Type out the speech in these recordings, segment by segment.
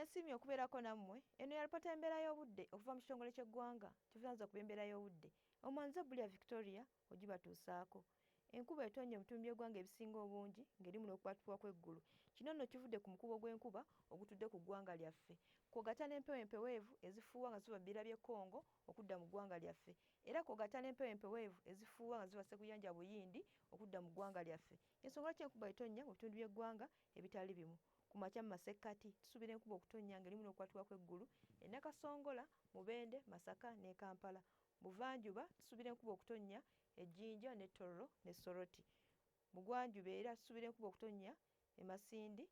Nesiimye okubeerako nammwe. Eno yalipota embeera y'obudde okuva mu kitongole ky'eggwanga kivunaanyizibwa ku by'embeera y'obudde. Omwanza Bulia Victoria ogibatuusaako. Enkuba etonnye mu bitundu by'eggwanga ebisinga obungi ng'erimu n'okukwatibwa kw'eggulu. Kino nno kivudde ku mukubo gw'enkuba ogutudde ku ggwanga lyaffe. Kw'ogatta n'empewo empeweevu ezifuuwa nga ziva bbira by'e Congo okudda mu ggwanga lyaffe. Era kw'ogatta n'empewo empeweevu ezifuuwa nga ziva Ssekuyanja Buyindi okudda mu ggwanga lyaffe. Ensonga lwaki enkuba etonnya mu bitundu by'eggwanga ebitali bimu. Ku makya mu masekkati tusuubira enkuba okutonnya ng'erimu n'okukwatibwa kw'eggulu e Nakasongola, Mubende, Masaka ne Kampala. Buvanjuba tusuubira enkuba okutonnya e Jinja ne Tororo ne Soroti. Bugwanjuba era tusuubira enkuba okutonnya e Masindi,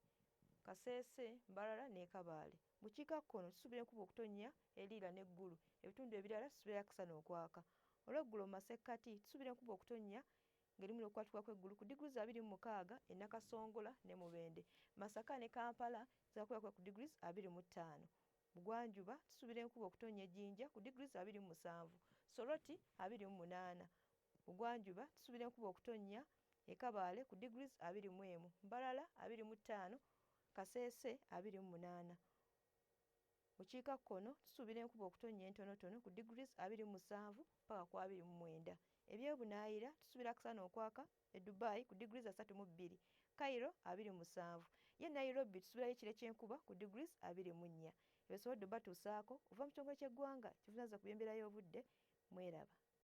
Kasese, Mbarara ne Kabaale. Bukiikakkono tusuubira enkuba okutonnya e Lira ne Ggulu. Ebitundu ebirala tusuubira akasana okwaka. Olweggulo mu masekkati tusuubira enkuba okutonnya ng'erimu n'okukwatibwa kw'eggulu ku diguli 26 e Nakasongola ne Mubende. Masaka ne Kampala zaakubakubwa ku diguli 25. Bugwanjuba tusuubira enkuba okutonnya e Jinja ku diguli 27. Soroti 28. Bugwanjuba tusuubira enkuba okutonnya e Kabaale ku diguli 21. Mbarara 25. Kasese 28. Bukiikakkono tusuubira enkuba okutonnya entonotono ku diguli 27 paka ku 29. Ebyebunaayira tusuubira akasana okwaka e Dubai ku diguli 32. Cairo 27. Ye Nairobi tusuubirayo ekire ky'enkuba ku diguli 24. Ebisobodde batuusaako okuva mu kitongole ky'eggwanga kivunaanyizibwa ku by'embeera y'obudde. Mweraba.